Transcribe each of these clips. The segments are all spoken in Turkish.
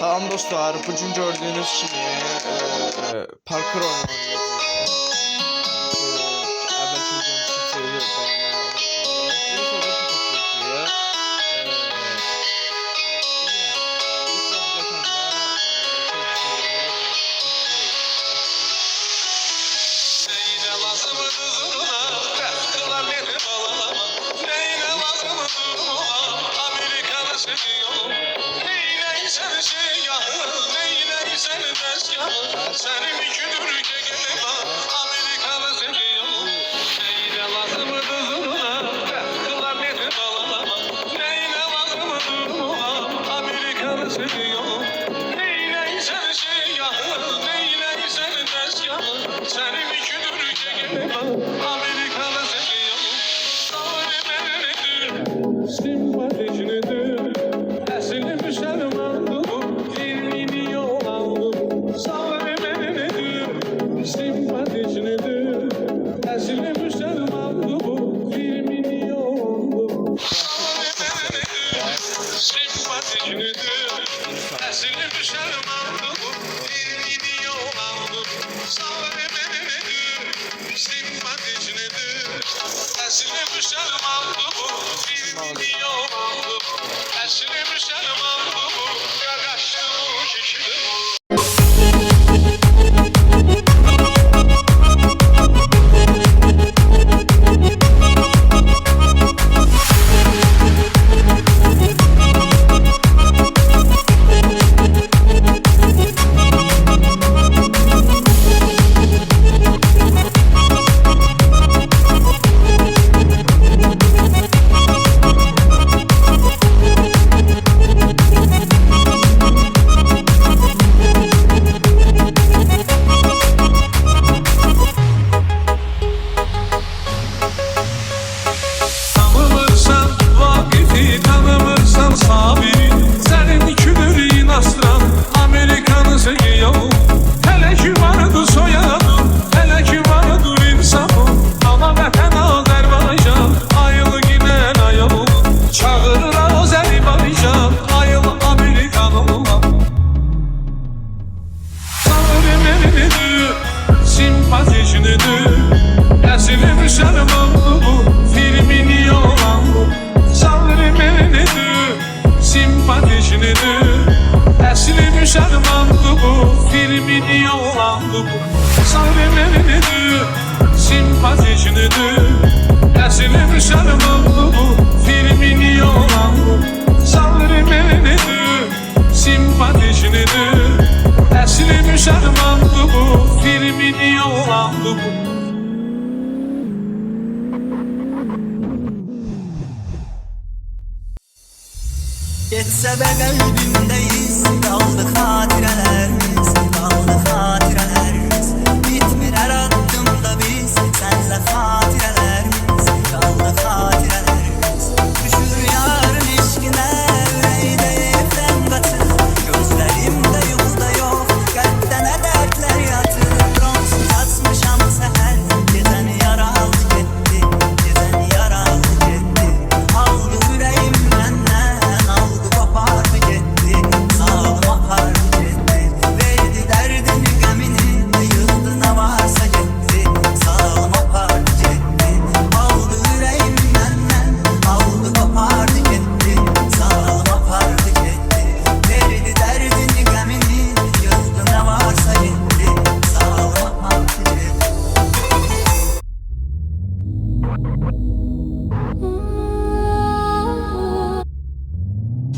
Salam dostlar, bugün gördüğünüz kimi parkur oynuyoruz. Əvvəlki videomu senin küdür gelip Amerikalı seviyorum. Neyine lazımdır zurna, kılar beni bağlama. Neyine lazımdır durma, Amerikalı seviyorum. Neyleysen şey ya, neyleysen tezgah. Senin küdür gelip Amerikalı seviyorum. Savri benidir, simpatijinidir. Esili Müslümandır, ilmini yol aldım. Savri simpatijinidir, esili Müslümandır, ilmini yol aldım. Savri benidir, simpatijinidir, esili Müslümandır, ilmini yol aldım. Savri benidir, simpatijinidir, esili Müslümandır, ilmini yol aldım. Esili Müslümandır, yaraştı bu kişidir. Tanımırsan sabiri, senin küdür inastıran Amerikanı seviyorum. Hele ki vardı soyadım, hele ki vardır insafım. Ama vətən Azərbaycan, ayılı giden ayılım. Çağırır Azərbaycan, ayılı Amerikanım. Savri benidir, simpatijinidir, esili Müslümandır bu, filmini yolandır. Savri benidir, simpatijinidir, esili Müslümandır bu, filmini yolandır. Savri benidir, simpatijinidir, esili Müslümandır bu, filmini yolandır. Savri benidir, simpatijinidir, esili Müslümandır bu, filmini yolandır. Geçse de kalbimdeyiz, kaldı hatirelerimiz, kaldı hatirelerimiz. Bitmir her adımda biz, senle hatirelerimiz, kaldı hatirelerimiz. Düşür yarın işkine, yüreğde yefren katır. Gözlerimde yolda yok, kalpte ne dertler yatır. Ronsuz açmışam seher, gecen yara aldı gitti, gecen yara aldı gitti. Aldı yüreğim benden, aldı kopardı gitti, sağım apardı gitti. Verdi derdini gemini, yıldı ne varsa gitti, sağım apardı gitti. Aldı yüreğim benden, aldı kopardı gitti, sağım apardı gitti. Verdi derdini gemini, yıldı ne varsa gitti, sağım apardı gitti.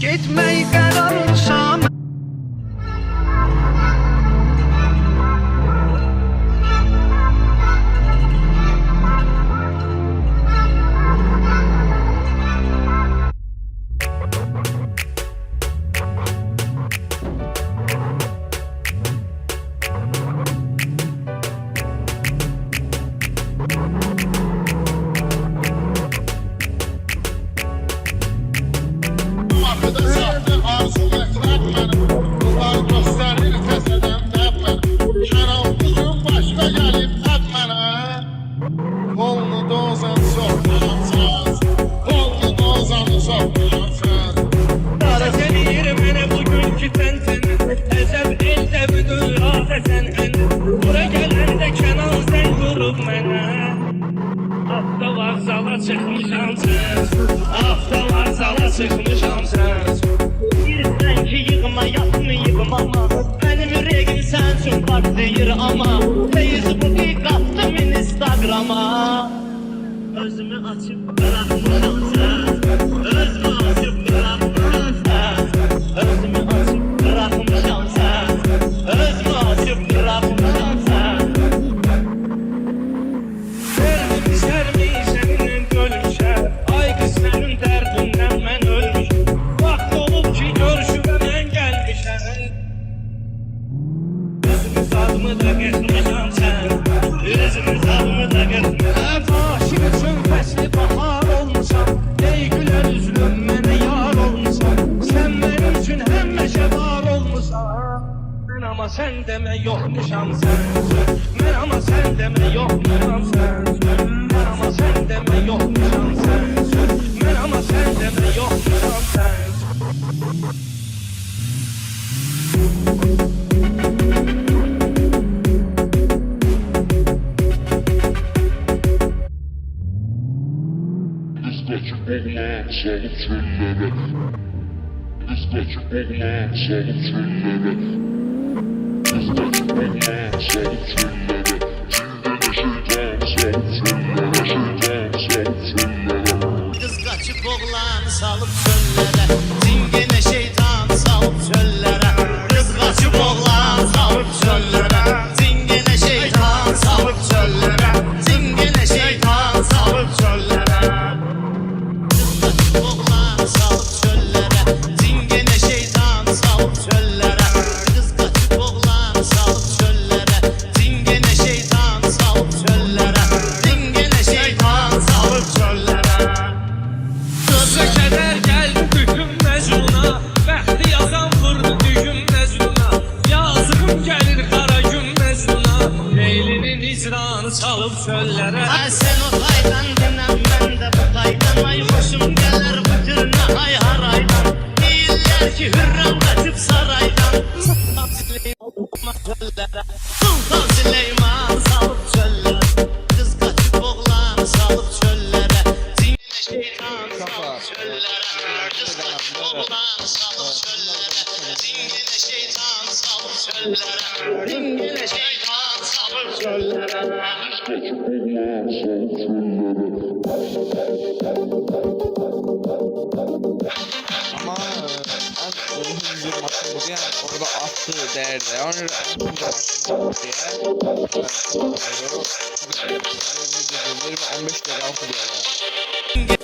Gitmeyi kararlısam Seni yerim beni bugünkü tentene hayır ama Facebook'u kattım Instagram'a. Özümü açıp bırakmışam sen, özümü açıp bırakmışam sen, özümü açıp bırakmışam sen, özümü açıp bırakmışam sen. Sermiş senin gölüşe, ay kız senin derdinden ben ölmüşüm. Vaxt olub ki görüşüme ben gelmişəm. Özümü zadımı da getmişəm sen, özümü zadımı da getmişəm. Aşık üçün fəsli bahar olmuşam, ey gülər üzlüm mənə yar olmuşam. Sən mənim üçün həmişə var olmuşam. Mən ama sen demə yoxmuşam sən, mən ama sen demə yoxmuşam sən, mən ama sen demə yoxmuşam sən, mən ama sen demə yoxmuşam sən. Kaçıp oğlan salıp çöllere. Kız kaçıp oğlan salıp çöllere. Kız kaçıp oğlan salıp çöllere. Cingene şeytan salıp çöllere. Şeytan salıp çöllere. Kız kaçıp oğlan salıp çöllere, dingene şeytan salıp çöllere. Kız kaçıp oğlan salıp çöllere, dingene şeytan salıp çöllere, dingene şeytan salıp çöllere. Kız kaçıp oğlan salıp çöllere, dingene şeytan salıp çöllere. Kız kaçıp oğlan salıp çöllere, dingene şeytan salıp çöllere, dingene şeytan salıp çöllere. Gözə kədər gəldi bütün məcnuna, bəxti yazan vurdu düyün məcnuna. Yazığım gəlir qara gün məcnuna, Leylinin icranı çalıb çöllərə. Ay sən o taydan dinəm, mən də bu taydan. Ay xoşum gələr bu türünə ay haraydan. Deyirlər ki hürrəm qaçıb saraydan. Sultan Süleyman çöllərə, Sultan Süleyman salıb çöllərə. Qız qaçıb oğlan salıb çöllərə, dingə şeytan salıb çöllərə. Qız qaçıb oğlan salıb çöllərə, dingə şeytan salıb çöllərə, dingə şeytan salıb çöllərə. Kaçıp oğlan salıp çöllere. Ama en uzun bir maçım bu yani orada attığı değerde. Yani en uzun maçım diye. 15 lira altı diye.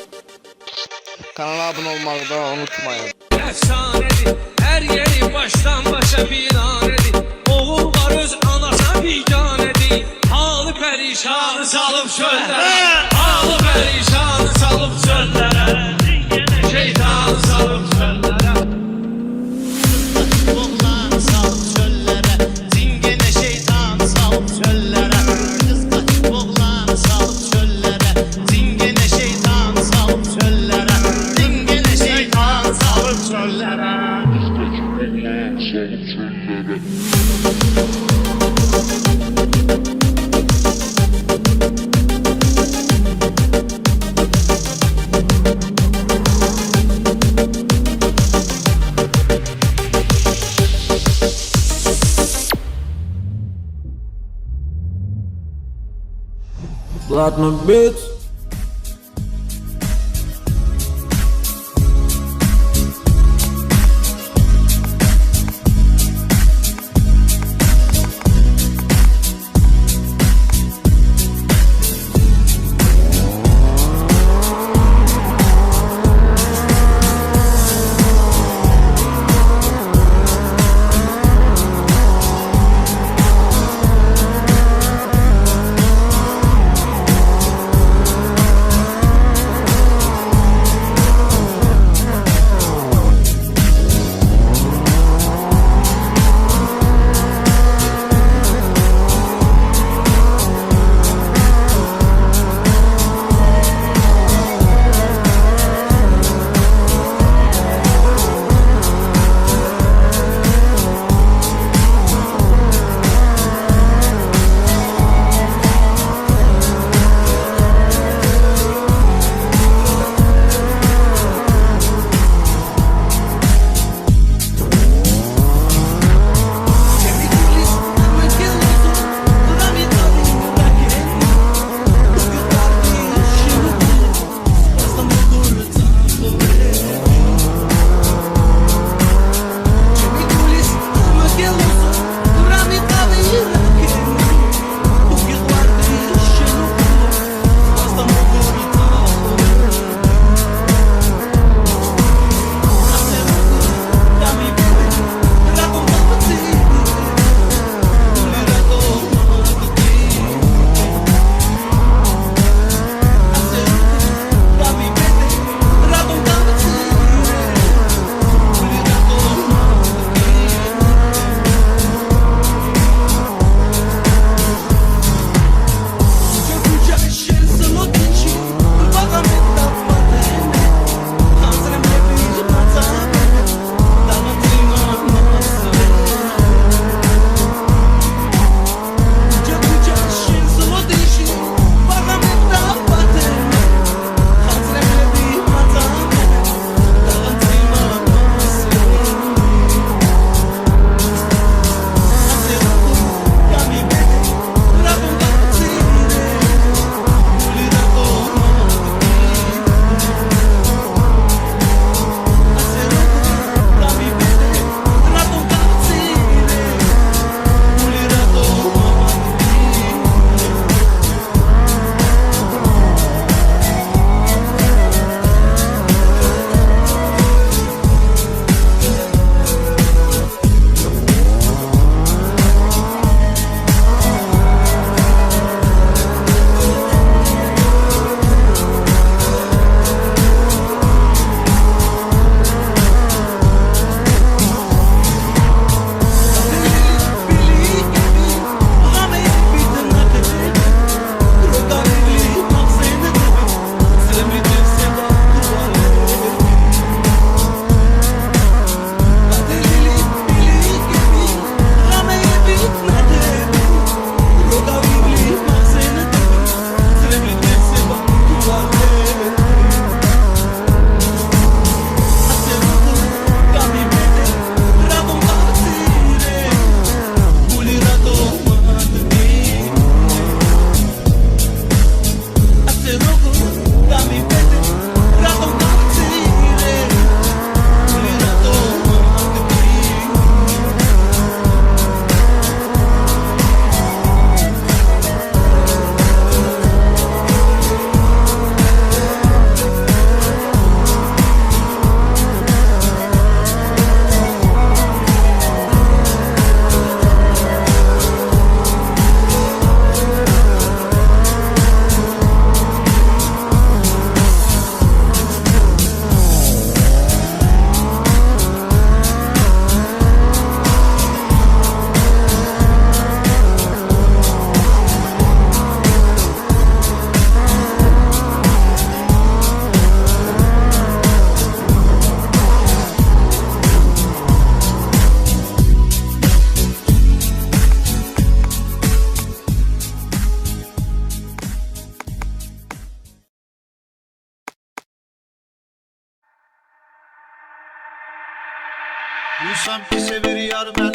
Kanala abone olmayı da unutmayın. Efsanedir, her yeri baştan başa viranedir. Oğul var öz anasına biganedir. Halı perişanı salıp çöllere, halı perişanı salıp çöllere, dingene şeytanı salıp çöllere. Oğlan salıp çöllere, dingene şeytan salıp çöllere. Kız kaçıp oğlan salıp çöllere, dingene şeytan salıp çöllere, dingene şeytan salıp çöllere. Kız kaçıp oğlan salıp çöllere. Platinum Beats. çevir yar ben